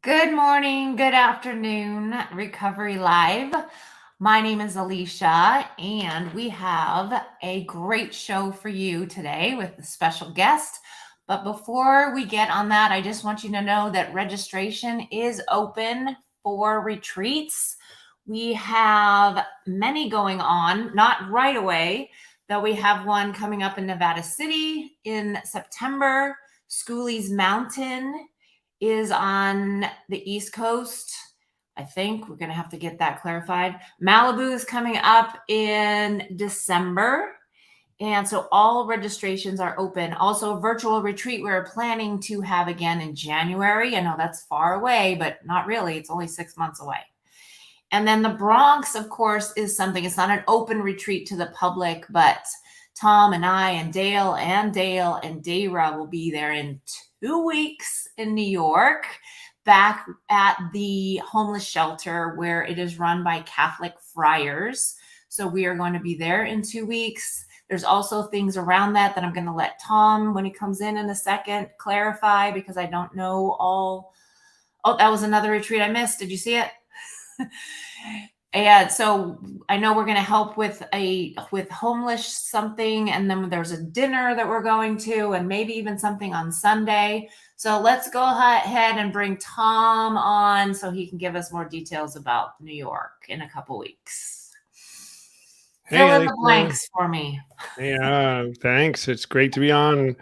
Good morning, good afternoon, Recovery Live. My name is Alicia, and we have a great show for you today with a special guest. But before we get on that, I just want you to know that registration is open for retreats. We have many going on, not right away, though we have one coming up in Nevada City in September. Schooley's Mountain is on the East Coast. I think we're going to have to get that clarified. Malibu is coming up in December. And so all registrations are open. Also, a virtual retreat we're planning to have again in January. I know that's far away, but not really. It's only 6 months away. And then the Bronx, of course, is something. It's not an open retreat to the public, but Tom and I and Dale and Dayra will be there in 2 weeks in New York, back at the homeless shelter where it is run by Catholic friars. So we are going to be there in 2 weeks. There's also things around that I'm going to let Tom, when he comes in a second, clarify, because I don't know all. Oh, that was another retreat I missed. Did you see it? And so I know we're going to help with homeless something, and then there's a dinner that we're going to, and maybe even something on Sunday. So let's go ahead and bring Tom on so he can give us more details about New York in a couple weeks. Fill in the blanks for me. Yeah, thanks. It's great to be on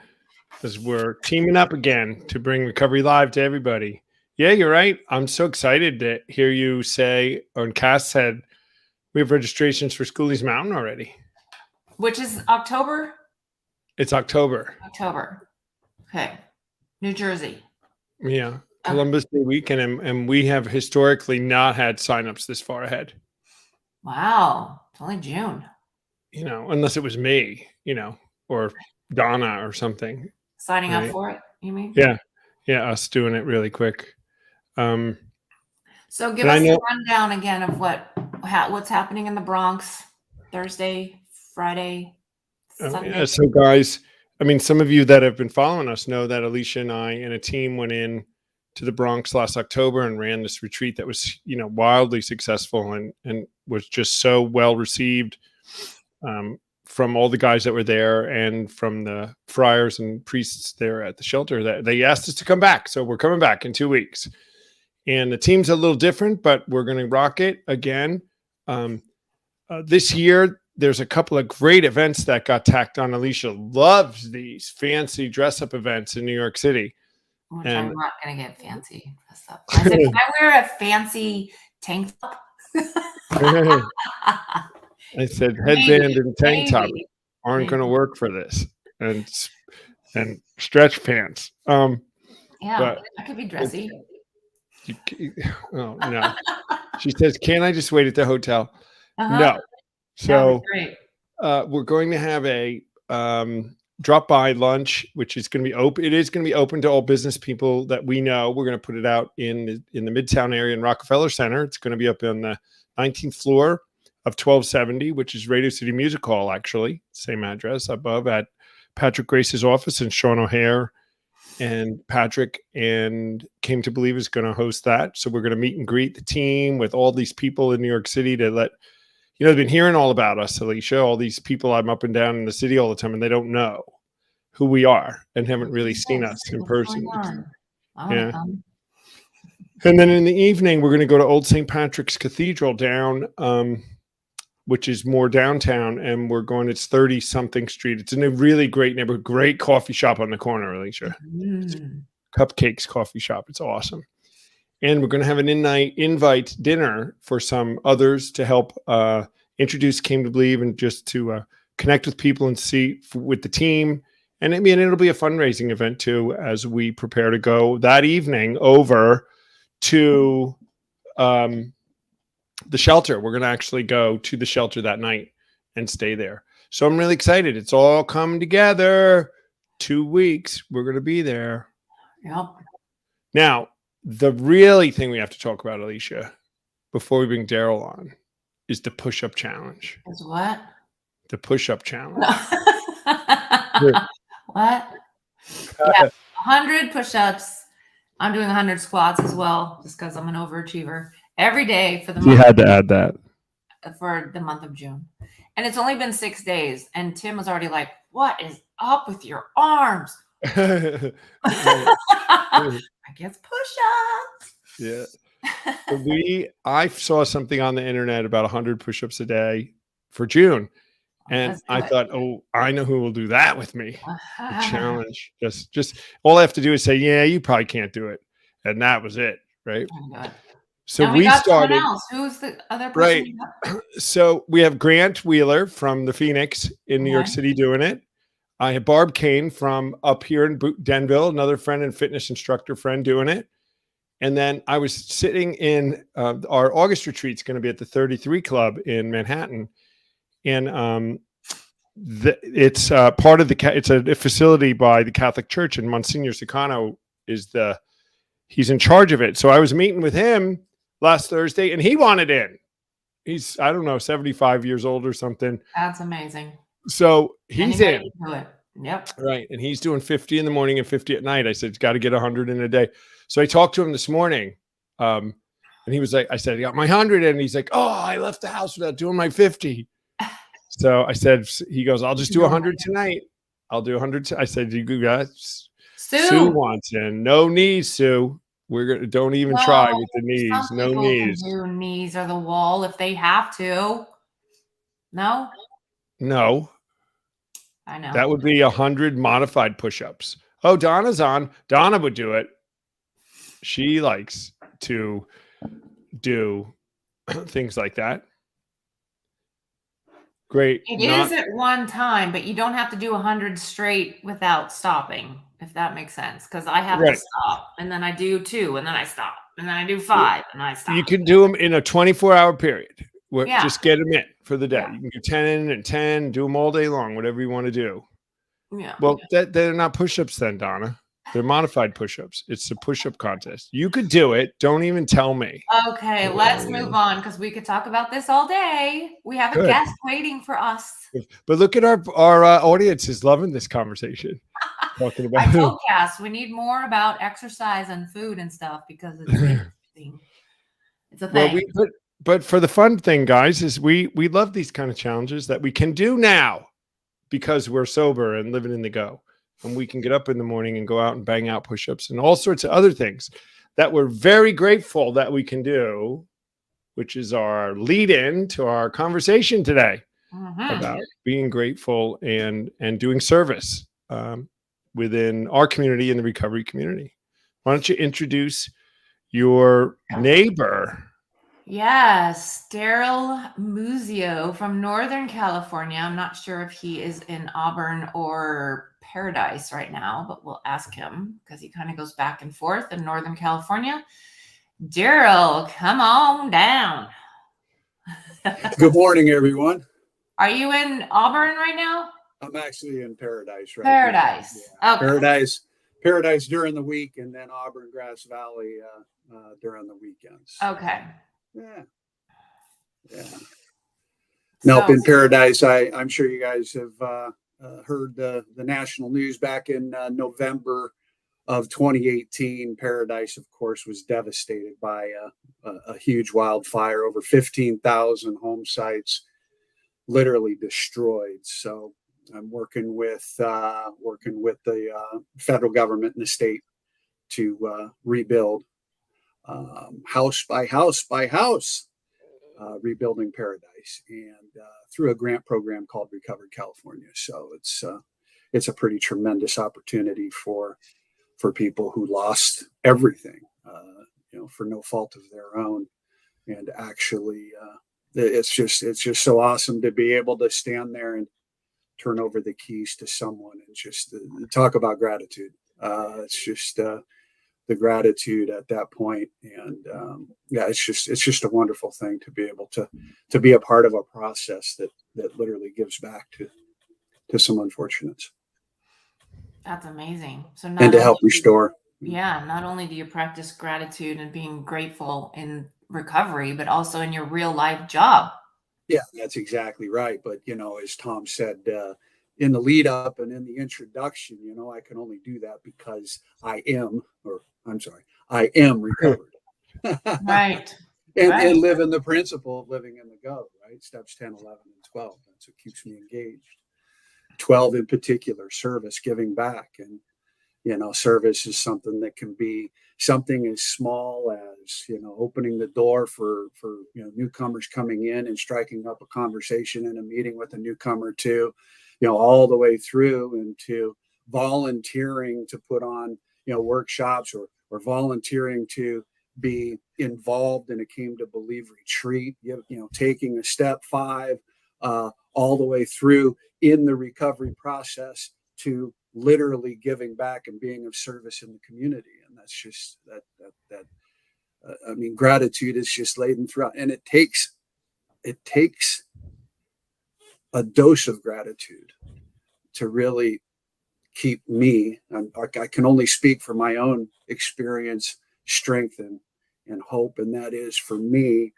as we're teaming up again to bring Recovery Live to everybody. Yeah, you're right. I'm so excited to hear you say, or Cass said, we have registrations for Schooley's Mountain already. Which is October? It's October. Okay. New Jersey. Yeah. Columbus Day weekend. And we have historically not had signups this far ahead. Wow. It's only June. Unless it was me, or Donna or something. Signing up for it, you mean? Yeah. Yeah. Us doing it really quick. So give us a rundown again of what's happening in the Bronx Thursday, Friday, Sunday. Yeah, so guys, some of you that have been following us know that Alicia and I and a team went in to the Bronx last October and ran this retreat that was, wildly successful and was just so well received from all the guys that were there and from the friars and priests there at the shelter that they asked us to come back. So we're coming back in 2 weeks. And the team's a little different, but we're going to rock it again. This year, there's a couple of great events that got tacked on. Alicia loves these fancy dress-up events in New York City. Which I'm not going to get fancy dress up. I said, can I wear a fancy tank top? I said, headband and tank top aren't going to work for this. And stretch pants. Yeah, but that could be dressy. Oh no. She says, can I just wait at the hotel? No. So we're going to have a drop by lunch, which is going to be open. It is going to be open to all business people that we know. We're going to put it out in the Midtown area in Rockefeller Center. It's going to be up on the 19th floor of 1270, which is Radio City Music Hall, actually. Same address above at Patrick Grace's office, and Sean O'Hare and Patrick and Came to Believe is going to host that. So we're going to meet and greet the team with all these people in New York City to let, they've been hearing all about us, Alicia, all these people I'm up and down in the city all the time, and they don't know who we are and haven't really seen us in person. Yeah. And then in the evening, we're going to go to Old St. Patrick's Cathedral down, which is more downtown, and we're going, it's 30-something street. It's in a really great neighborhood, great coffee shop on the corner, Alicia. Cupcakes coffee shop. It's awesome. And we're going to have an invite dinner for some others to help introduce Came to Believe and just to connect with people and see with the team. And it'll be a fundraising event too, as we prepare to go that evening over to the shelter. We're going to actually go to the shelter that night and stay there. So I'm really excited. It's all coming together. 2 weeks. We're going to be there. Yep. Now, the really thing we have to talk about, Alicia, before we bring Daryl on, is the push-up challenge. Is what? The push-up challenge. What? Yeah, 100 push-ups I'm doing 100 squats as well, just because I'm an overachiever every day for the You had to add that for the month of June. And it's only been 6 days. And Tim was already like, what is up with your arms? I guess push-ups. Yeah. I saw something on the internet about 100 push-ups a day for June. And I thought, oh, I know who will do that with me. The challenge. Just all I have to do is say, yeah, you probably can't do it. And that was it. Right. So and we got started. Someone else. Who's the other person? Right. So we have Grant Wheeler from the Phoenix in New York City doing it. I have Barb Kane from up here in Denville, another friend and fitness instructor friend doing it. And then I was sitting in our August retreat's going to be at the 33 Club in Manhattan. And it's part of it's a facility by the Catholic Church, and Monsignor Sicano he's in charge of it. So I was meeting with him last Thursday, and he wanted in. He's, I don't know, 75 years old or something. That's amazing. So he's in. Yep. Right. And he's doing 50 in the morning and 50 at night. I said, it's got to get 100 in a day. So I talked to him this morning. And he was like, I said, I got my 100. And he's like, oh, I left the house without doing my 50. So I said, he goes, I'll just do 100 tonight. I'll do 100. I said, you guys, Sue wants in. No knees, Sue. Don't even try with the knees. No knees. Do knees or the wall if they have to. No. I know. That would be 100 modified push-ups. Oh, Donna's on. Donna would do it. She likes to do things like that. Great. It is at one time, but you don't have to do 100 straight without stopping, if that makes sense. Because I have to stop, and then I do 2, and then I stop, and then I do 5, and I stop. You can do them in a 24-hour period. Just get them in for the day. Yeah. You can do 10 and 10, do them all day long, whatever you want to do. Yeah. Well, they're not push-ups then, Donna. They're modified push-ups. It's a push-up contest. You could do it. Don't even tell me. Okay, let's move on because we could talk about this all day. We have a guest waiting for us. But look at our audience is loving this conversation. Talking about I told Cass we need more about exercise and food and stuff because it's interesting. It's a thing. But for the fun thing, guys, is we love these kind of challenges that we can do now because we're sober and living in the go. And we can get up in the morning and go out and bang out push-ups and all sorts of other things that we're very grateful that we can do, which is our lead-in to our conversation today about being grateful and doing service within our community and the recovery community. Why don't you introduce your neighbor? Yes, Daryl Muzio from Northern California. I'm not sure if he is in Auburn or Paradise right now, but we'll ask him because he kind of goes back and forth in Northern California. Daryl, come on down. Good morning, everyone. Are you in Auburn right now? I'm actually in Paradise right Paradise. now. Yeah. Okay. Paradise during the week, and then Auburn, Grass Valley during the weekends. Okay. Yeah. Now, in Paradise, I'm sure you guys have heard the national news back in November of 2018. Paradise, of course, was devastated by a huge wildfire. Over 15,000 home sites literally destroyed. So I'm working with the federal government and the state to rebuild house by house by house, rebuilding Paradise, and through a grant program called Recovery California. So it's a pretty tremendous opportunity for people who lost everything, for no fault of their own. And actually, it's just so awesome to be able to stand there and turn over the keys to someone and just talk about gratitude. It's just the gratitude at that point. And it's just a wonderful thing to be able to be a part of a process that literally gives back to some unfortunates. That's amazing. So and to help restore. Yeah. Not only do you practice gratitude and being grateful in recovery, but also in your real life job. Yeah, that's exactly right. But, as Tom said, in the lead up and in the introduction, I can only do that because I am recovered. Right. And live in the principle of living in the go, right? Steps 10, 11, and 12. That's what keeps me engaged. 12 in particular, service, giving back. And, service is something that can be something as small as, opening the door for newcomers coming in and striking up a conversation and a meeting with a newcomer to, all the way through into volunteering to put on, workshops or volunteering to be involved in a came to believe retreat, taking a step 5 all the way through in the recovery process to literally giving back and being of service in the community. And that's just gratitude is just laden throughout, and it takes a dose of gratitude to really keep me, I can only speak for my own experience, strength and hope. And that is for me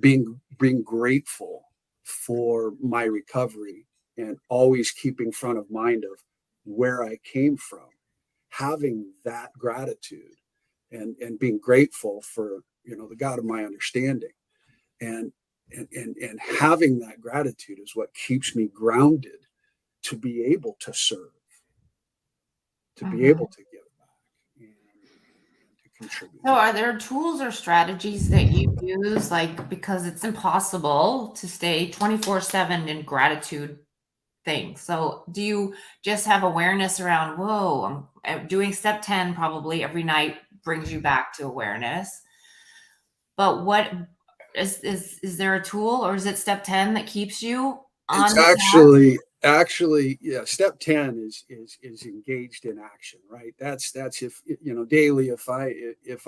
being grateful for my recovery and always keeping front of mind of where I came from, having that gratitude and being grateful for, the God of my understanding and having that gratitude is what keeps me grounded to be able to serve, to be able to give back and to contribute. So are there tools or strategies that you use, like, because it's impossible to stay 24/7 in gratitude thing? So do you just have awareness around, whoa, I'm doing step 10 probably every night brings you back to awareness. But what is there a tool, or is it step 10 that keeps you on? It's actually, yeah. Step 10 is engaged in action, right? That's if, daily, if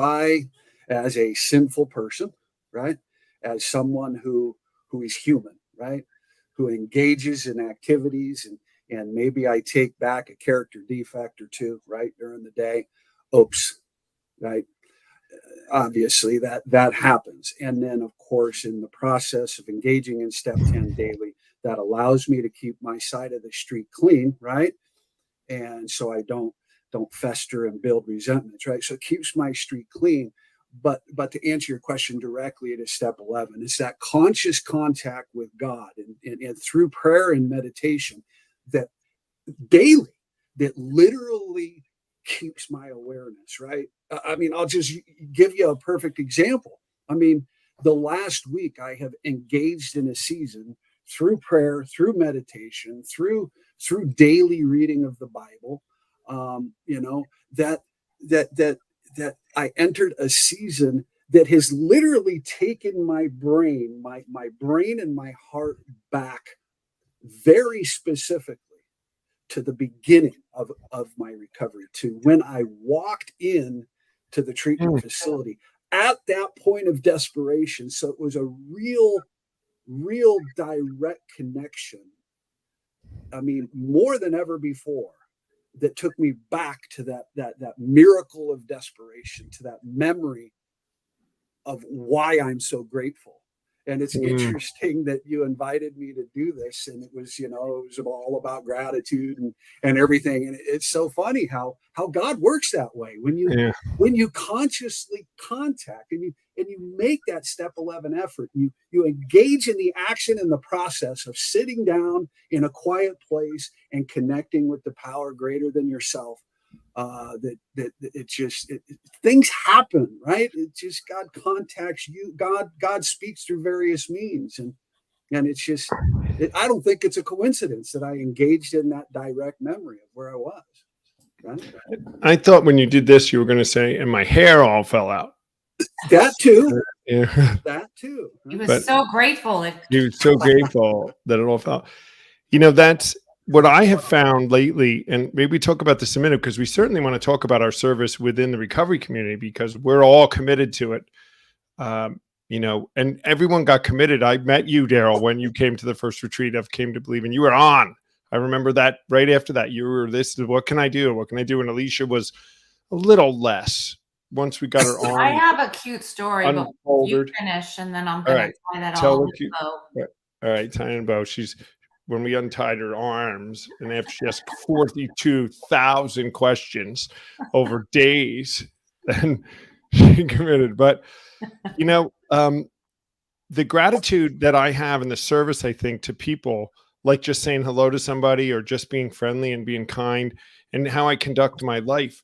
I, as a sinful person, right, as someone who is human, right, who engages in activities and maybe I take back a character defect or two, right, during the day. Oops, right? Obviously that happens. And then of course, in the process of engaging in step 10 daily, that allows me to keep my side of the street clean, right? And so I don't fester and build resentments, right? So it keeps my street clean. But to answer your question directly, it is step 11. It's that conscious contact with God and through prayer and meditation that daily, that literally keeps my awareness, right? I'll just give you a perfect example. The last week I have engaged in a season through prayer, through meditation, through daily reading of the Bible. That I entered a season that has literally taken my brain and my heart back very specifically to the beginning of my recovery, to when I walked in to the treatment facility at that point of desperation. So it was a real direct connection. More than ever before, that took me back to that miracle of desperation, to that memory of why I'm so grateful. And it's interesting that you invited me to do this, and it was all about gratitude and everything. And it's so funny how God works that way when you consciously contact and you make that step 11 effort. You engage in the action and the process of sitting down in a quiet place and connecting with the power greater than yourself. Things happen, right? It just, God contacts you. God speaks through various means, and it's just, I don't think it's a coincidence that I engaged in that direct memory of where I was. Right? I thought when you did this, you were going to say, and my hair all fell out. That too. Yeah. That too. He was so grateful. He was so grateful that it all fell. That's what I have found lately, and maybe talk about this a minute, because we certainly want to talk about our service within the recovery community, because we're all committed to it. And everyone got committed. I met you, Daryl, when you came to the first retreat of Came to Believe, and you were on. I remember that right after that, you were, this is what can I do? What can I do? And Alicea was a little less once we got her on. I have a cute story, but you finish, and then I'm going to tie that all in a bow. All right, tie in a bow. When we untied her arms, and after she asked 42,000 questions over days, then she committed. But, you know, the gratitude that I have and the service, I think, to people, like just saying hello to somebody or just being friendly and being kind, and how I conduct my life,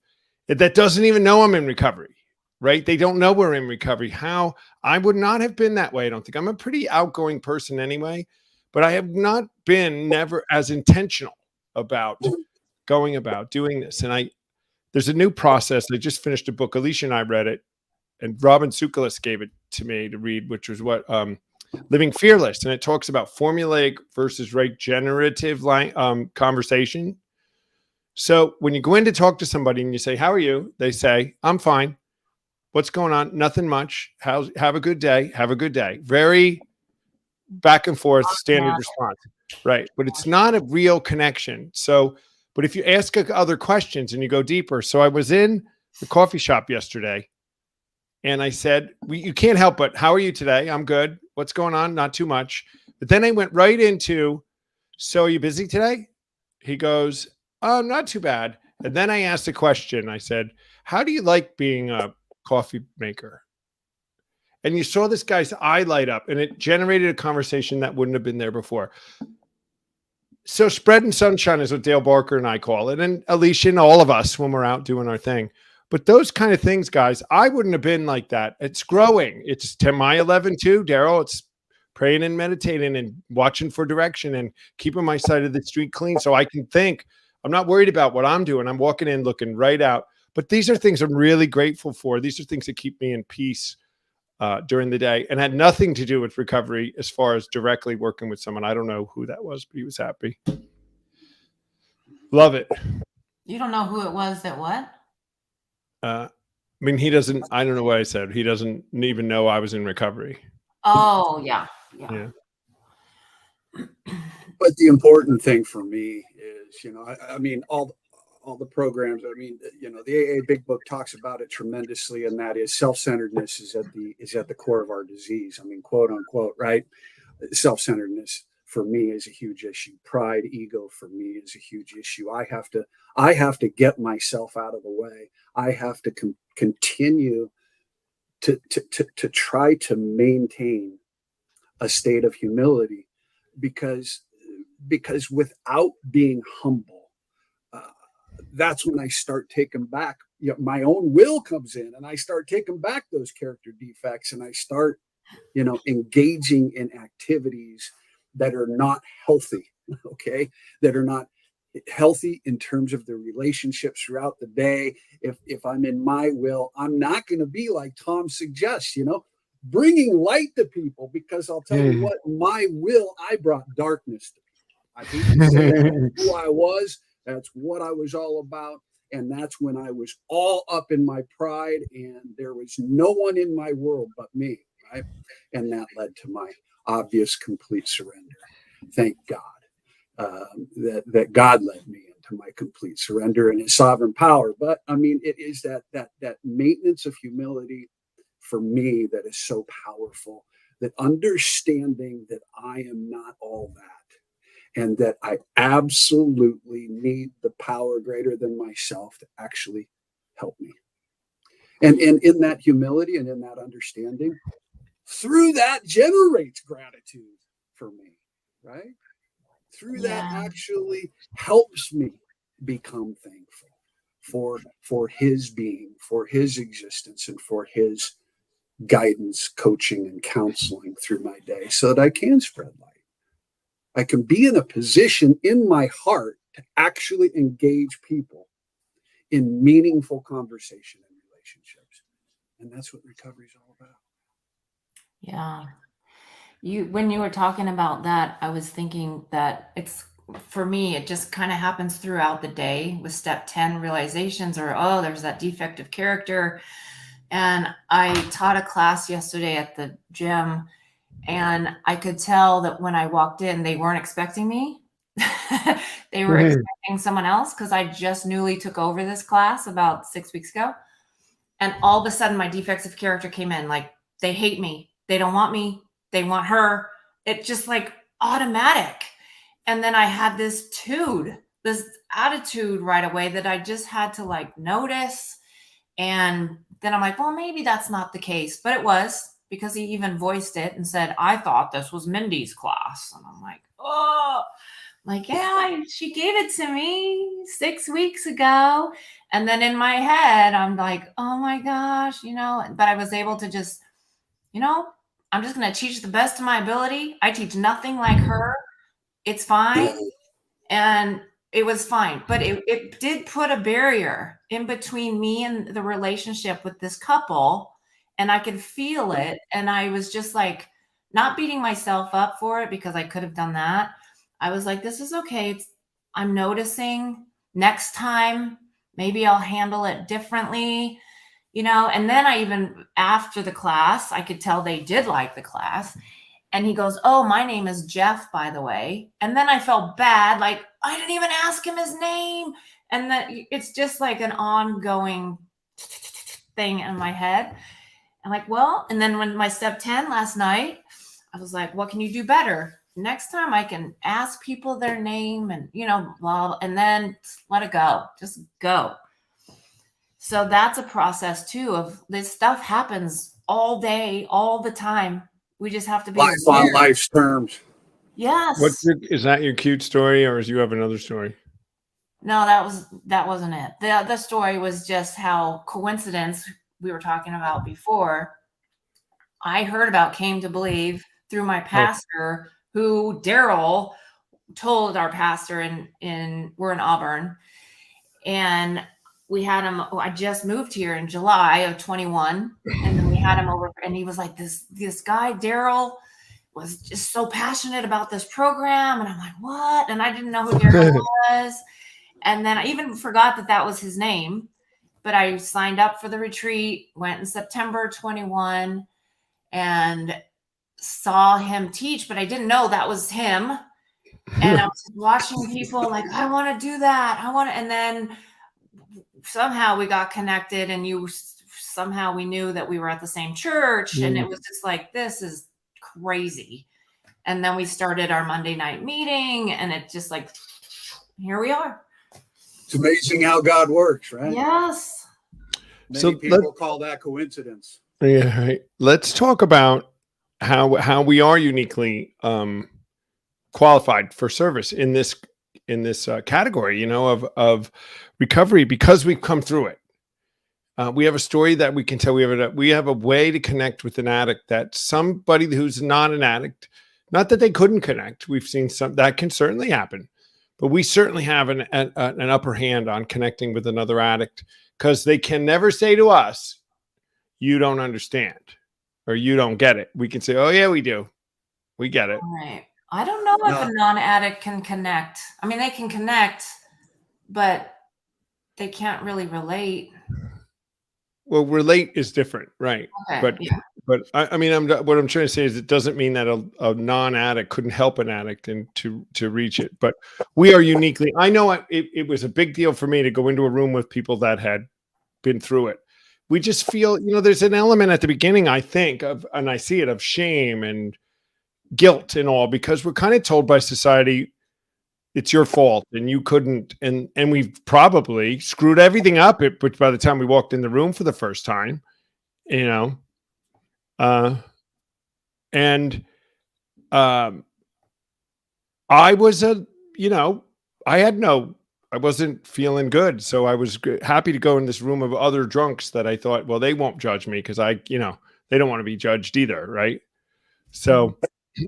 that doesn't even know I'm in recovery, right? They don't know we're in recovery. How I would not have been that way. I don't think. I'm a pretty outgoing person anyway, but I have not been never as intentional about going about doing this. And there's a new process. I just finished a book. Alicea and I read it, and Robin Sukalis gave it to me to read, which was what Living Fearless, and it talks about formulaic versus regenerative conversation. So when you go in to talk to somebody and you say, "How are you?" They say, "I'm fine." "What's going on?" "Nothing much." Have a good day." "Have a good day." Very back and forth standard response, right? But it's not a real connection. So, but if you ask other questions and you go deeper. So I was in the coffee shop yesterday, and I said, "You can't help but, how are you today?" "I'm good." "What's going on?" "Not too much." But then I went right into, "So are you busy today?" He goes, "Oh, not too bad." And then I asked a question. I said, "How do you like being a coffee maker?" And you saw this guy's eye light up, and it generated a conversation that wouldn't have been there before. So spread and sunshine is what Dale Barker and I call it. And Alicea and all of us when we're out doing our thing. But those kind of things, guys, I wouldn't have been like that. It's growing. It's 10 my 11 too, Daryl. It's praying and meditating and watching for direction and keeping my side of the street clean so I can think. I'm not worried about what I'm doing. I'm walking in looking right out. But these are things I'm really grateful for. These are things that keep me in peace during the day, and had nothing to do with recovery as far as directly working with someone. I don't know who that was, but he was happy. Love it. You don't know who it was that what? I mean, he doesn't, I don't know what I said. He doesn't even know I was in recovery. Oh, yeah. Yeah. But the important thing for me is, I mean, all the programs, I mean, the AA Big Book talks about it tremendously, and that is self-centeredness is at the core of our disease. I mean, quote unquote, right? Self-centeredness for me is a huge issue. Pride, ego for me is a huge issue. I have to get myself out of the way. I have to continue to try to maintain a state of humility, because without being humble, that's when I start taking back, my own will comes in, and I start taking back those character defects, and I start, engaging in activities that are not healthy, okay, that are not healthy in terms of the relationships throughout the day. If I'm in my will, I'm not going to be like Tom suggests, bringing light to people, because I'll tell you what, my will, I brought darkness to people. I hate to say it, who I was. That's what I was all about. And that's when I was all up in my pride, and there was no one in my world but me, right? And that led to my obvious complete surrender. Thank God that God led me into my complete surrender and his sovereign power. But I mean, it is that maintenance of humility for me that is so powerful, that understanding that I am not all that, and that I absolutely need the power greater than myself to actually help me. And in that humility and in that understanding, through that generates gratitude for me, right? Through that actually helps me become thankful for his being, for his existence, and for his guidance, coaching, and counseling through my day, so that I can spread light. I can be in a position in my heart to actually engage people in meaningful conversation and relationships. And that's what recovery is all about. Yeah. When you were talking about that, I was thinking that for me, it just kind of happens throughout the day with step 10 realizations, or, oh, there's that defective character. And I taught a class yesterday at the gym, and I could tell that when I walked in, they weren't expecting me. They were expecting someone else, because I just newly took over this class about 6 weeks ago. And all of a sudden, my defects of character came in. Like, they hate me. They don't want me. They want her. It just like automatic. And then I had this attitude right away that I just had to like notice and then I'm like, well, maybe that's not the case, but it was, because he even voiced it and said, I thought this was Mindy's class. And I'm like, oh, like, yeah, she gave it to me 6 weeks ago. And then in my head, I'm like, oh my gosh, you know, but I was able to just, you know, I'm just going to teach the best of my ability. I teach nothing like her. It's fine. And it was fine. But it did put a barrier in between me and the relationship with this couple. And I could feel it. And I was just like, not beating myself up for it, because I could have done that. I was like, this is okay. I'm noticing. Next time, maybe I'll handle it differently, you know? And then I even, after the class, I could tell they did like the class. And he goes, oh, my name is Jeff, by the way. And then I felt bad. Like, I didn't even ask him his name. And that it's just like an ongoing thing in my head. I'm like, well, and then when my step 10 last night, I was like, what can you do better? Next time I can ask people their name and, you know, blah, and then let it go. Just go. So that's a process too, of this stuff happens all day, all the time. We just have to be life on life's terms. Yes. Is that your cute story, or do you have another story? No, that wasn't it. The story was just how coincidence we were talking about before. I heard about Came to Believe through my pastor, who Daryl told our pastor we're in Auburn, and we had him. I just moved here in July of 21, and then we had him over, and he was like, this guy Daryl was just so passionate about this program, and I'm like, what? And I didn't know who Daryl was, and then I even forgot that was his name. But I signed up for the retreat, went in September 21, and saw him teach, but I didn't know that was him. And I was watching people like, I want to do that. And then somehow we got connected, and somehow we knew that we were at the same church. And it was just like, this is crazy. And then we started our Monday night meeting, and it just like, here we are. It's amazing how God works, right? Yes. Many people call that coincidence. Yeah. Right. Let's talk about how we are uniquely qualified for service in this category, you know, of recovery, because we've come through it. We have a story that we can tell. We have a way to connect with an addict that somebody who's not an addict, not that they couldn't connect. We've seen some that can certainly happen, but we certainly have an upper hand on connecting with another addict, because they can never say to us, you don't understand, or you don't get it. We can say, oh yeah, we do. We get it. Right. I don't know if a non-addict can connect. I mean, they can connect, but they can't really relate. Well, relate is different, right? Okay, but I mean, what I'm trying to say is, it doesn't mean that a non-addict couldn't help an addict and to reach it. But we are uniquely. I know it was a big deal for me to go into a room with people that had been through it. We just feel, you know, there's an element at the beginning, I think, and I see it, of shame and guilt and all, because we're kind of told by society, it's your fault and you couldn't, and we've probably screwed everything up. But by the time we walked in the room for the first time, you know, I was I wasn't feeling good. So I was happy to go in this room of other drunks that I thought, well, they won't judge me, because they don't want to be judged either. Right. So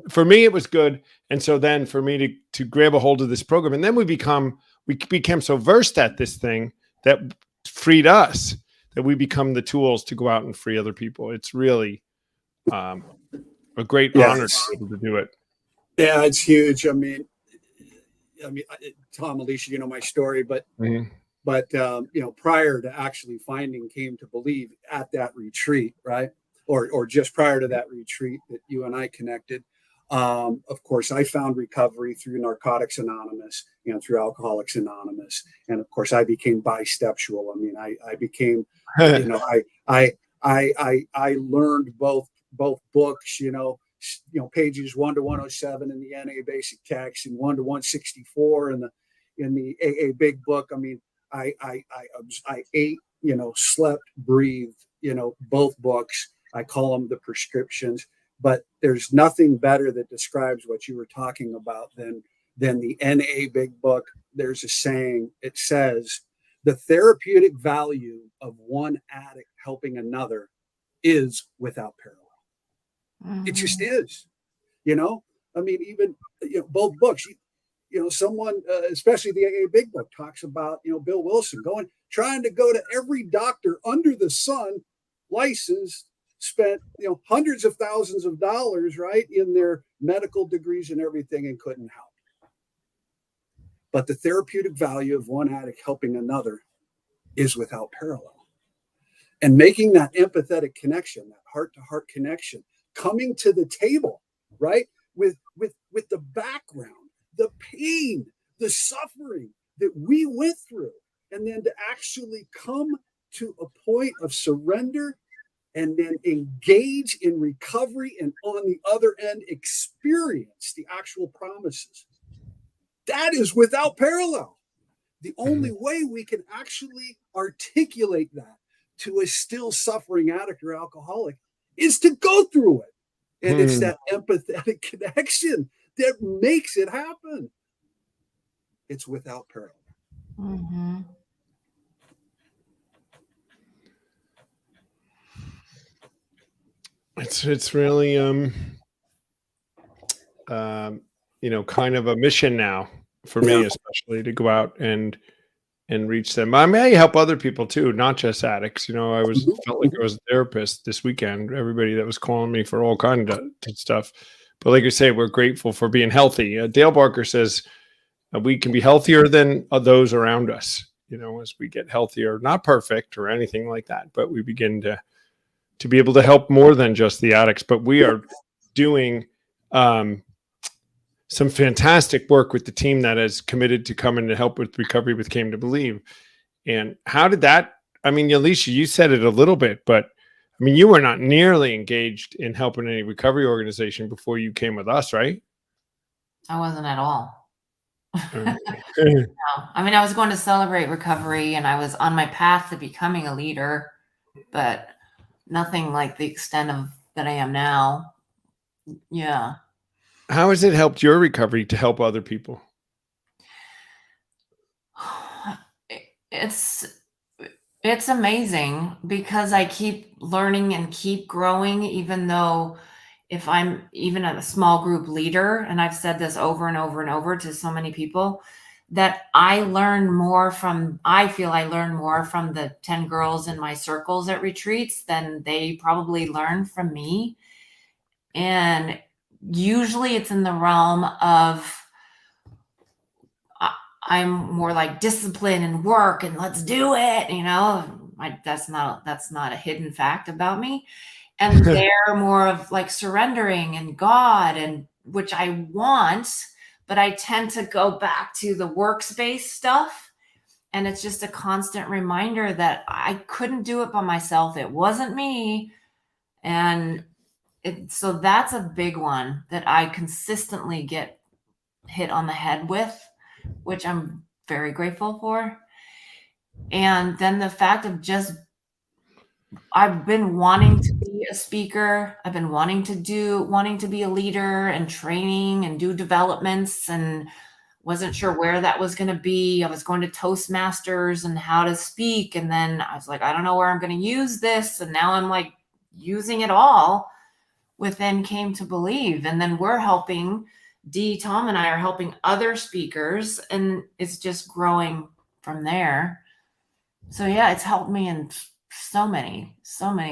for me, it was good. And so then for me to grab a hold of this program, and then we became so versed at this thing that freed us, that we become the tools to go out and free other people. It's really a great honor to be able to do it. Yeah, it's huge. I mean, Tom, Alicea, you know my story, but prior to actually finding Came to Believe at that retreat, right, or just prior to that retreat that you and I connected, of course, I found recovery through Narcotics Anonymous, through Alcoholics Anonymous, and of course, I became bisexual. I mean, I became, I learned both books, pages 1 to 107 in the NA Basic Text, and 1 to 164 in the AA Big Book. I mean, I ate, slept, breathed both books. I call them the prescriptions, but there's nothing better that describes what you were talking about than the NA Big Book. There's a saying, it says, the therapeutic value of one addict helping another is without parallel. It just is, I mean, even, both books, someone, especially the AA Big Book, talks about, Bill Wilson trying to go to every doctor under the sun, licensed, spent, hundreds of thousands of dollars, right, in their medical degrees and everything, and couldn't help. But the therapeutic value of one addict helping another is without parallel. And making that empathetic connection, that heart-to-heart connection, coming to the table, right, with the background, the pain, the suffering that we went through, and then to actually come to a point of surrender and then engage in recovery, and on the other end experience the actual promises. That is without parallel. The only way we can actually articulate that to a still suffering addict or alcoholic is to go through it. And it's that empathetic connection that makes it happen. It's without parallel. Mm-hmm. It's really kind of a mission now for me, especially, to go out and reach them. I may help other people too, not just addicts. I felt like I was a therapist this weekend. Everybody that was calling me for all kinds of stuff. But like I say, we're grateful for being healthy. Dale Barker says we can be healthier than those around us, as we get healthier, not perfect or anything like that, but we begin to be able to help more than just the addicts. But we are doing some fantastic work with the team that is committed to coming to help with recovery with Came to Believe. And how did that, Alicea, you said it a little bit, but you were not nearly engaged in helping any recovery organization before you came with us, right? I wasn't at all. No. I was going to celebrate recovery, and I was on my path to becoming a leader, but nothing like the extent of that I am now. Yeah. How has it helped your recovery to help other people? It's amazing, because I keep learning and keep growing, even though if I'm even a small group leader, and I've said this over and over and over to so many people, that I feel I learn more from the 10 girls in my circles at retreats than they probably learn from me. And usually it's in the realm of, I'm more like discipline and work and let's do it. That's not a hidden fact about me. And they're more of like surrendering and God, and which I want, but I tend to go back to the workspace stuff. And it's just a constant reminder that I couldn't do it by myself. It wasn't me. And so that's a big one that I consistently get hit on the head with, which I'm very grateful for. And then the fact of just, I've been wanting to be a speaker. I've been wanting to be a leader and training and do developments, and wasn't sure where that was going to be. I was going to Toastmasters and how to speak. And then I was like, I don't know where I'm going to use this. And now I'm like using it all within Came to Believe. And then we're helping, Tom and I are helping other speakers, and it's just growing from there. So yeah, it's helped me in so many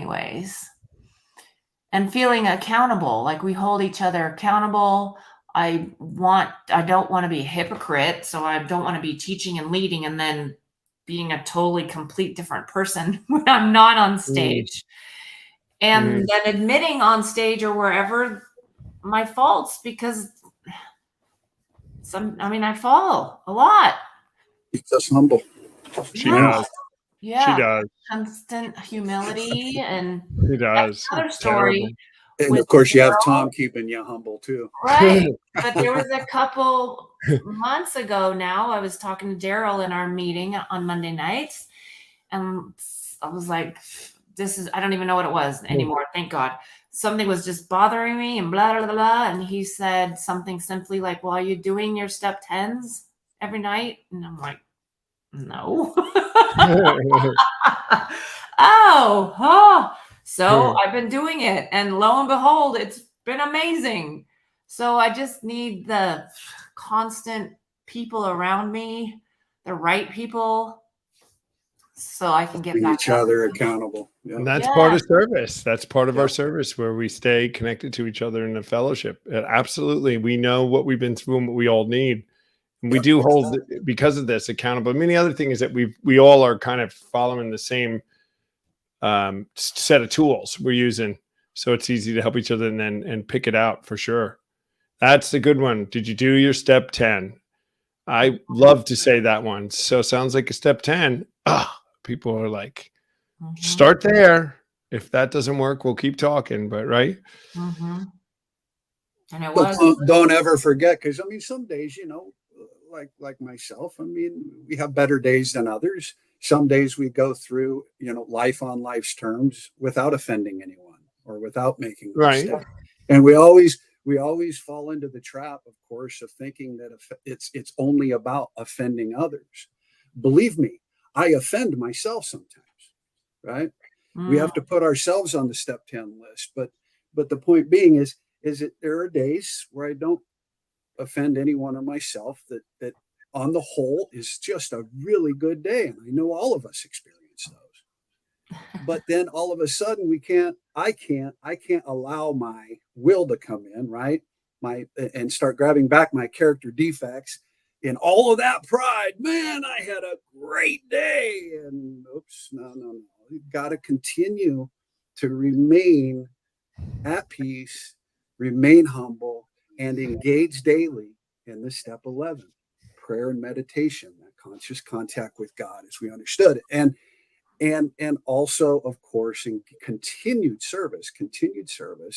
ways. And feeling accountable, like we hold each other accountable. I don't want to be a hypocrite. So I don't want to be teaching and leading and then being a totally complete different person when I'm not on stage. And then admitting on stage or wherever my faults, because I fall a lot. Keeps us humble. She does. Yeah. She does. Constant humility. And she does. Another story. And of course, you have Tom keeping you humble too. Right. But there was a couple months ago now, I was talking to Daryl in our meeting on Monday nights, and I was like, I don't even know what it was anymore. Thank God. Something was just bothering me and blah, blah, blah, blah. And he said something simply like, well, are you doing your step 10s every night? And I'm like, no. Oh. So I've been doing it. And lo and behold, it's been amazing. So I just need the constant people around me, the right people, so I can get Keeping back each up. other accountable. Yeah. And that's part of Yes. service. That's part of our Yep. service, where we stay connected to each other in a fellowship. Absolutely. We know what we've been through and what we all need. And we Yep. do hold, because of this, accountable. I mean, the other thing is that we all are kind of following the same set of tools we're using. So it's easy to help each other and pick it out for sure. That's the good one. Did you do your step 10? I love to say that one. So sounds like a step 10. People are like, start there. If that doesn't work, we'll keep talking. But right. And it But was. don't ever forget, because I mean, some days, like myself, I mean, we have better days than others. Some days we go through, life on life's terms without offending anyone or without making a Right. mistake. And we always fall into the trap, of course, of thinking that it's only about offending others. Believe me, I offend myself sometimes, right? We have to put ourselves on the step 10 list. But the point being is that there are days where I don't offend anyone or myself, that on the whole is just a really good day. And I know all of us experience those. But then all of a sudden I can't allow my will to come in, right? And start grabbing back my character defects in all of that pride. Man, I had a great day. And oops, no. You've got to continue to remain at peace, remain humble, and engage daily in the step 11, prayer and meditation, that conscious contact with God as we understood it. And also, of course, in continued service.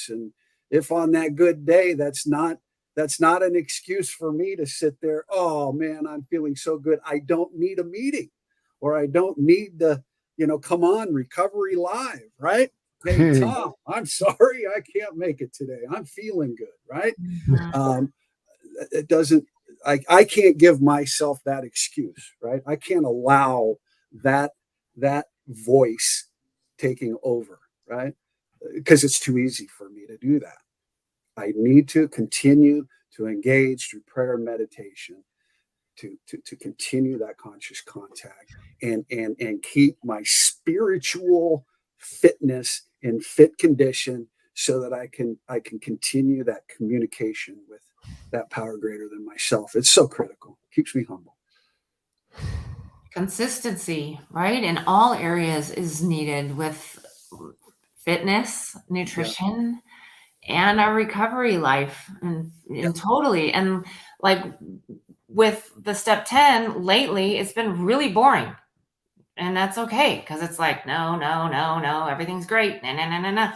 And if on that good day, that's not an excuse for me to sit there, oh man, I'm feeling so good, I don't need a meeting, or I don't need the, come on, Recovery Live, right? Hey, Tom, I'm sorry I can't make it today. I'm feeling good, right? It doesn't, I can't give myself that excuse, right? I can't allow that voice taking over, right? Because it's too easy for me to do that. I need to continue to engage through prayer and meditation to continue that conscious contact and keep my spiritual fitness in fit condition, so that I can continue that communication with that power greater than myself. It's so critical. It keeps me humble. Consistency, right, in all areas is needed, with fitness, nutrition, and our recovery life, and totally. And like with the step 10 lately, it's been really boring. And that's okay, because it's like, no, everything's great. No.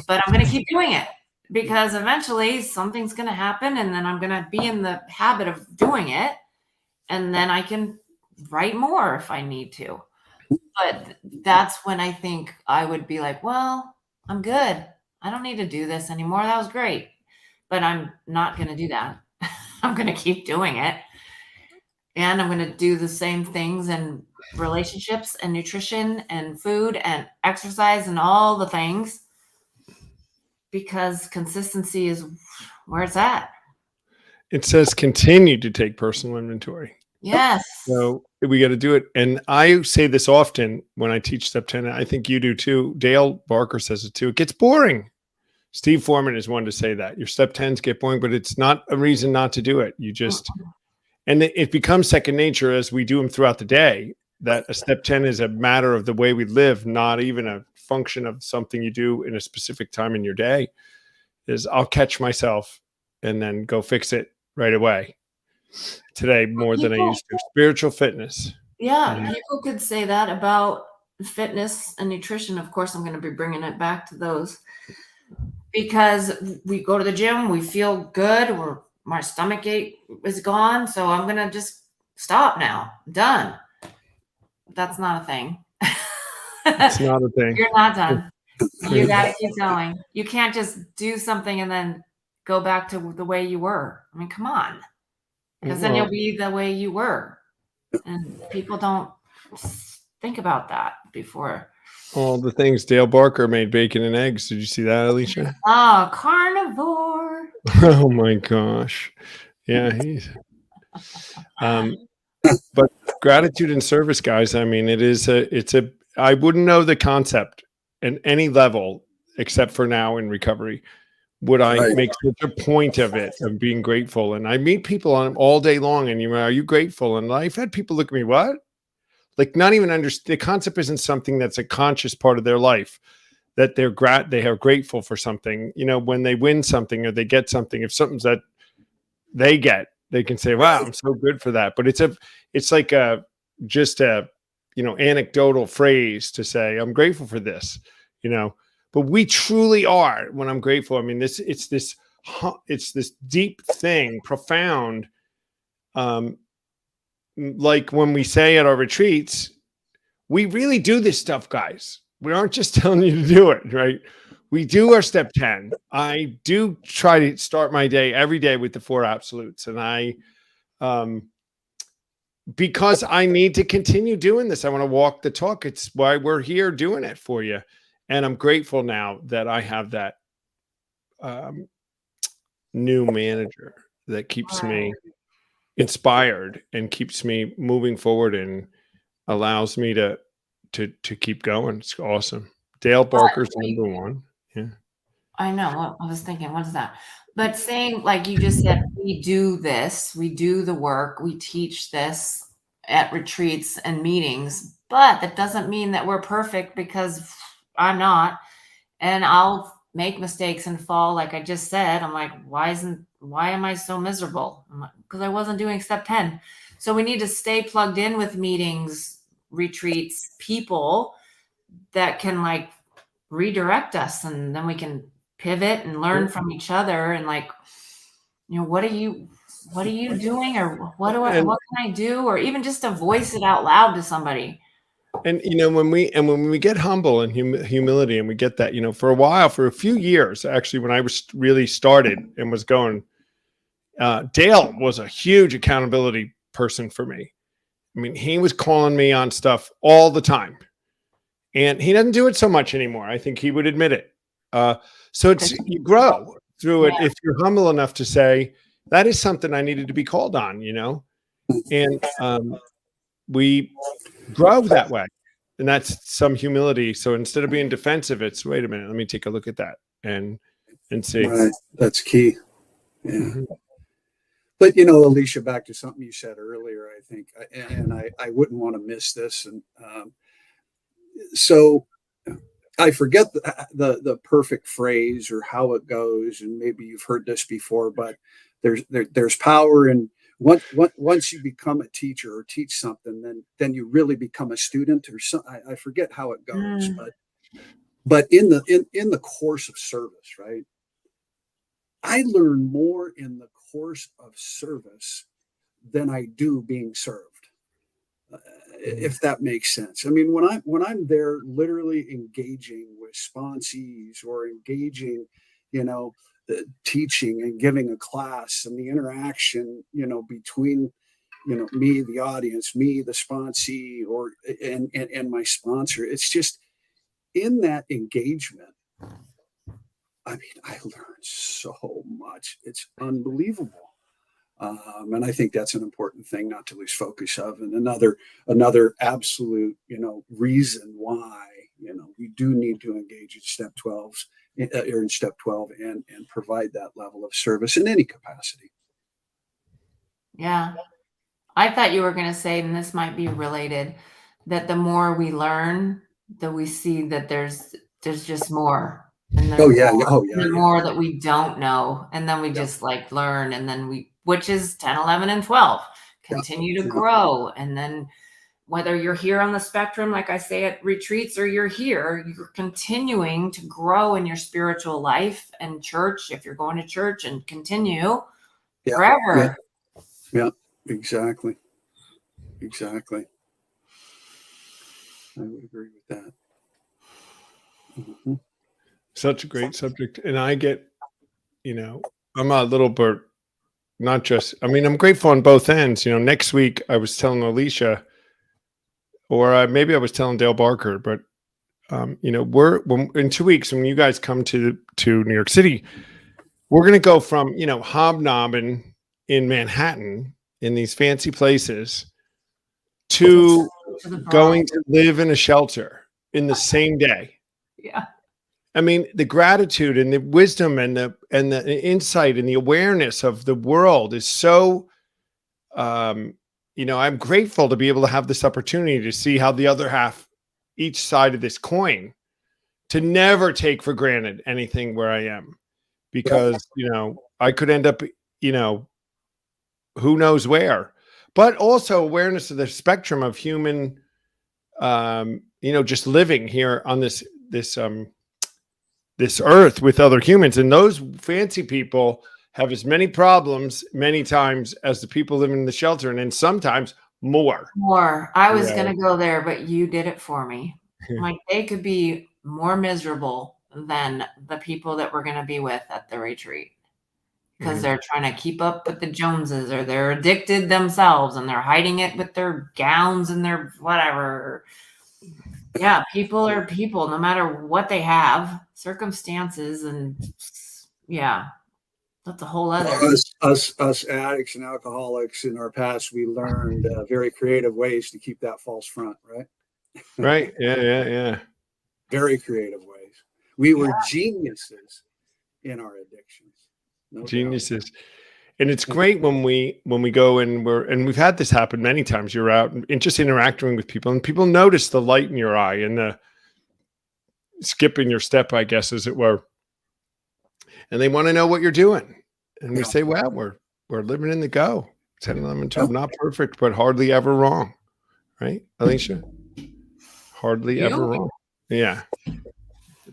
But I'm going to keep doing it, because eventually something's going to happen, and then I'm going to be in the habit of doing it. And then I can write more if I need to. But that's when I think I would be like, well, I'm good. I don't need to do this anymore. That was great. But I'm not going to do that. I'm going to keep doing it. And I'm going to do the same things in relationships and nutrition and food and exercise and all the things, because consistency is where it's at. It says continue to take personal inventory. Yes. So we got to do it. And I say this often when I teach step 10. I think you do too. Dale Barker says it too. It gets boring. Steve Foreman is one to say that. Your step 10s get boring, but it's not a reason not to do it. You just, and it becomes second nature as we do them throughout the day, that a step 10 is a matter of the way we live, not even a function of something you do in a specific time in your day. Is I'll catch myself and then go fix it right away. Today, more than I used to. Spiritual fitness. Yeah, people could say that about fitness and nutrition. Of course, I'm going to be bringing it back to those, because we go to the gym, we feel good, my stomach ache is gone, so I'm going to just stop now. Done. That's not a thing. It's not a thing. You're not done. You got to keep going. You can't just do something and then go back to the way you were. I mean, come on. Because then you'll be the way you were. And people don't think about that before. All the things Dale Barker made bacon and eggs. Did you see that, Alicea? Oh, carnivore. Oh my gosh. Yeah, he's but gratitude and service, guys. I mean, I wouldn't know the concept at any level except for now in recovery. Would I make such a point of it, of being grateful? And I meet people on all day long, and are you grateful? And I've had people look at me, what? Like, not even understand. The concept isn't something that's a conscious part of their life, that they are grateful for something. You know, when they win something or they get something, if something's that they get, they can say, wow, I'm so good for that. But it's like just a, anecdotal phrase to say, I'm grateful for this, but we truly are. When I'm grateful, I mean, it's this deep thing, profound. Like when we say at our retreats, we really do this stuff, guys. We aren't just telling you to do it, right? We do our step 10. I do try to start my day every day with the 4 absolutes. And because I need to continue doing this, I want to walk the talk. It's why we're here doing it for you. And I'm grateful now that I have that new manager that keeps me inspired and keeps me moving forward and allows me to keep going. It's awesome. Dale Barker's number 1. Yeah. I know. I was thinking, what is that? But saying, like you just said, we do this, we do the work, we teach this at retreats and meetings, but that doesn't mean that we're perfect, because I'm not. And I'll make mistakes and fall. Like I just said, I'm like, why am I so miserable? Because I wasn't doing step 10. So we need to stay plugged in with meetings, retreats, people that can like redirect us, and then we can pivot and learn from each other. And like, what are you doing, or what can I do, or even just to voice it out loud to somebody. And when we get humble and humility, and we get that, for a while, for a few years, actually, when I was really started and was going, Dale was a huge accountability person for me. I mean, he was calling me on stuff all the time, and he doesn't do it so much anymore. I think he would admit it. So you grow through it if you're humble enough to say, that is something I needed to be called on, and we grow that way. And that's some humility. So instead of being defensive, it's, wait a minute, let me take a look at that and see. Right. That's key. Yeah. Mm-hmm. But, Alicea, back to something you said earlier, I think, and I wouldn't want to miss this. And so I forget the perfect phrase or how it goes. And maybe you've heard this before, but there's power in once you become a teacher or teach something, then you really become a student, or some, I forget how it goes, but in the course of service, right? I learn more in the course of service than I do being served, if that makes sense. I mean, when I'm there, literally engaging with sponsees or engaging, teaching and giving a class, and the interaction, between, me, the audience, me, the sponsee, and my sponsor. It's just in that engagement. I mean, I learned so much. It's unbelievable. And I think that's an important thing not to lose focus of. And another absolute, reason why, we do need to engage in step 12 or in step 12 and provide that level of service in any capacity. Yeah. I thought you were going to say, and this might be related, that the more we learn, that we see that there's just more. And the more that we don't know, and then we just like learn, and then which is 10, 11, and 12, continue to grow. And then whether you're here on the spectrum, like I say at retreats, or you're here, you're continuing to grow in your spiritual life and church, if you're going to church, and continue forever. Yeah, exactly. I would agree with that. Mm-hmm. Such a great subject. And I get, I'm a little bit, not just, I'm grateful on both ends. Next week I was telling Alicea, or maybe I was telling Dale Barker, but in 2 weeks when you guys come to New York City, we're going to go from hobnobbing in Manhattan in these fancy places to going to live in a shelter in the same day. Yeah. The gratitude and the wisdom and the insight and the awareness of the world is so I'm grateful to be able to have this opportunity to see how the other half, each side of this coin, to never take for granted anything where I am, because, I could end up, who knows where, but also awareness of the spectrum of human, just living here on this earth with other humans. And those fancy people have as many problems many times as the people living in the shelter, and then sometimes more. I was going to go there, but you did it for me. Like, they could be more miserable than the people that we're going to be with at the retreat, because they're trying to keep up with the Joneses, or they're addicted themselves and they're hiding it with their gowns and their whatever. Yeah, people are people, no matter what they have, circumstances, and yeah, that's a whole other. Us addicts and alcoholics in our past, we learned very creative ways to keep that false front, right? Right. Yeah. Very creative ways. We were geniuses in our addictions. No Geniuses. doubt. And it's great when we go and we've had this happen many times. You're out and just interacting with people, and people notice the light in your eye and the skip in your step, I guess, as it were. And they want to know what you're doing. And we say, well, we're living in the go. 10, 11, 12, not perfect, but hardly ever wrong. Right, Alicea? Hardly ever wrong. Yeah.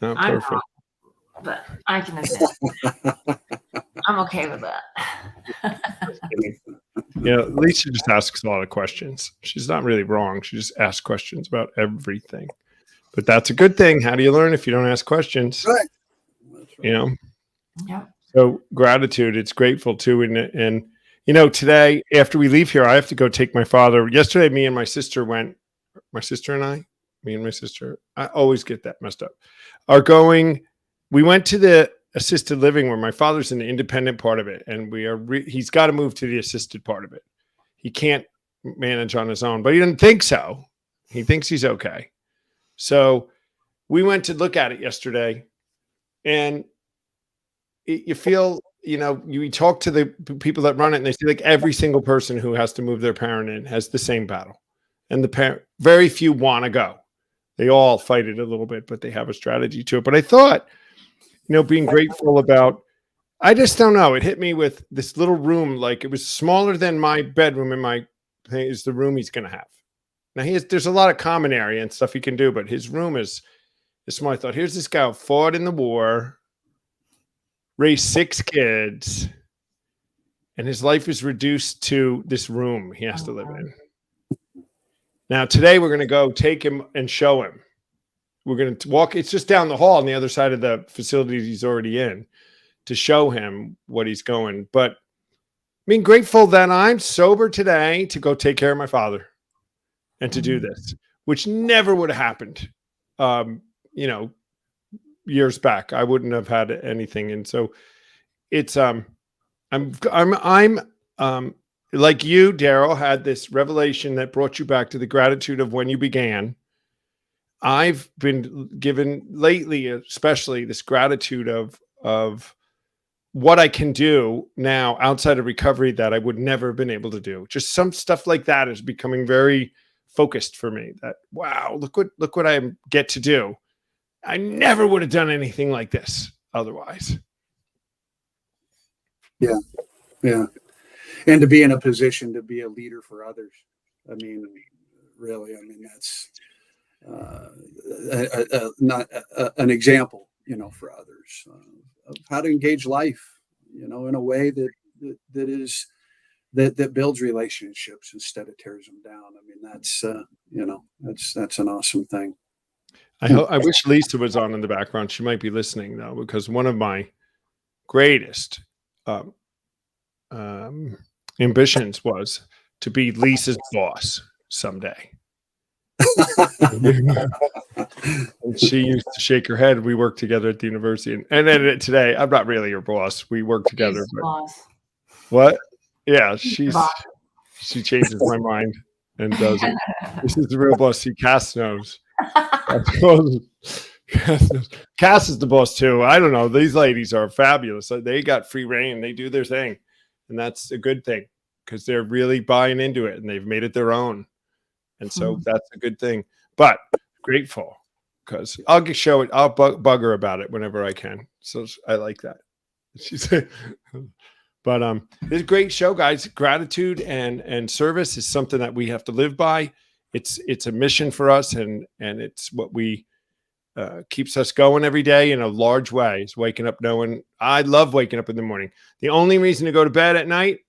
Not perfect. Wrong, but I can admit I'm okay with that. Alicea just asks a lot of questions. She's not really wrong. She just asks questions about everything. But that's a good thing. How do you learn if you don't ask questions? Right. That's right. Yeah. So gratitude. It's grateful too. And today after we leave here, I have to go take my father. Yesterday, me and my sister went. My sister and I. Me and my sister. I always get that messed up. We went to the assisted living where my father's in the independent part of it, and he's got to move to the assisted part of it. He can't manage on his own, but he doesn't think so. He thinks he's okay. So we went to look at it yesterday, and you feel, you talk to the people that run it, and they say like every single person who has to move their parent in has the same battle, and the parent, very few want to go. They all fight it a little bit, but they have a strategy to it. But I thought, being grateful about, I just don't know. It hit me with this little room, like it was smaller than my bedroom in my thing, is the room he's going to have. Now there's a lot of common area and stuff he can do, but his room is small. I thought, here's this guy who fought in the war, raised 6 kids, and his life is reduced to this room he has to live in. Now, today we're going to go take him and show him. We're going to walk. It's just down the hall on the other side of the facility he's already in, to show him what he's going. But grateful that I'm sober today to go take care of my father and to do this, which never would have happened, years back. I wouldn't have had anything. And so it's, I'm like you, Daryl, had this revelation that brought you back to the gratitude of when you began. I've been given lately, especially, this gratitude of what I can do now outside of recovery that I would never have been able to do. Just some stuff like that is becoming very focused for me. That, wow, look what I get to do. I never would have done anything like this otherwise. Yeah. And to be in a position to be a leader for others. Really, that's not an example, for others of how to engage life, in a way that builds relationships instead of tears them down. That's an awesome thing. I wish Lisa was on in the background. She might be listening though, because one of my greatest ambitions was to be Lisa's boss someday. And she used to shake her head. We worked together at the university, and then today I'm not really her boss. We work together. But what? Yeah, she changes my mind and does it. This is the real boss. See, Cass knows. Cass is the boss too. I don't know. These ladies are fabulous. They got free reign. They do their thing, and that's a good thing because they're really buying into it and they've made it their own. And so that's a good thing. But grateful because I'll show it. I'll bug her about it whenever I can. So I like that. She said, but it's a great show, guys. Gratitude and service is something that we have to live by. It's a mission for us, and it's what we keeps us going every day in a large way. Is waking up knowing I love waking up in the morning. The only reason to go to bed at night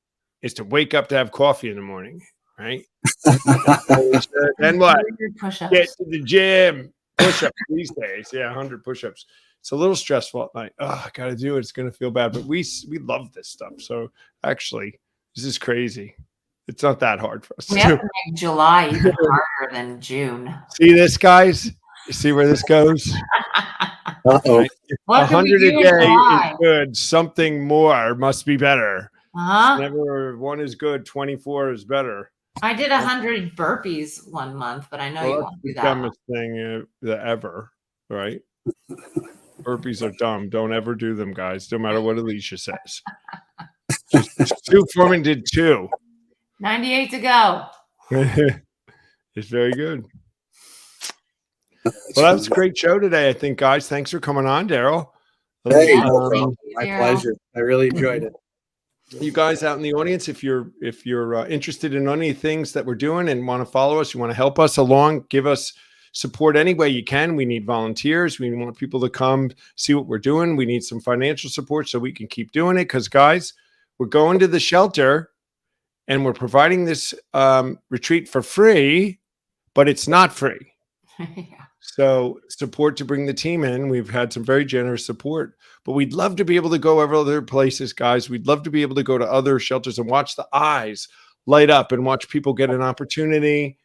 is to wake up to have coffee in the morning, right? Then what? Get to the gym. Push-ups these days. Yeah, 100 push-ups. It's a little stressful at night. Oh, I got to do it. It's going to feel bad. But we love this stuff. So actually, this is crazy. It's not that hard for us. We have to make July even harder than June. See this, guys? You see where this goes? Uh-oh. 100 a day is good. Something more must be better. Never one is good. 24 is better. I did 100 burpees one month, but I know you won't do that. Dumbest thing ever, right? Burpees are dumb. Don't ever do them, guys. No matter what Alicea says. Stu Foreman did 2. 98 to go. It's very good. Well, that was a great show today, I think, guys. Thanks for coming on, Daryl. Hey, my pleasure. I really enjoyed it. You guys out in the audience, if you're interested in any things that we're doing and want to follow us, you want to help us along, give us support any way you can. We need volunteers. We want people to come see what we're doing. We need some financial support so we can keep doing it. Because, guys, we're going to the shelter and we're providing this retreat for free, but it's not free. Yeah. So support to bring the team in. We've had some very generous support, but we'd love to be able to go other places, guys. We'd love to be able to go to other shelters and watch the eyes light up and watch people get an opportunity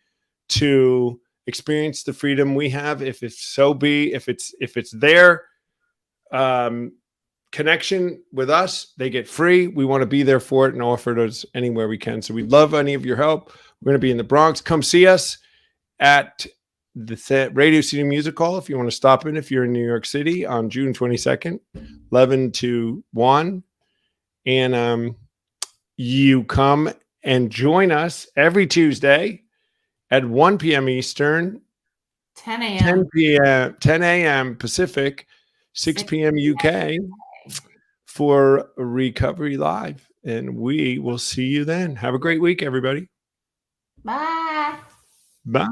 to experience the freedom we have. If it's their connection with us, they get free. We want to be there for it and offer it us anywhere we can. So we'd love any of your help. We're going to be in the Bronx. Come see us at the Radio City Music Hall if you want to stop in, if you're in New York City, on June 22nd, 11 to 1. And you come and join us every Tuesday at 1 p.m. Eastern, 10 a.m. 10 a.m. Pacific, 6 p.m. UK for Recovery Live. And we will see you then. Have a great week, everybody. Bye. Bye.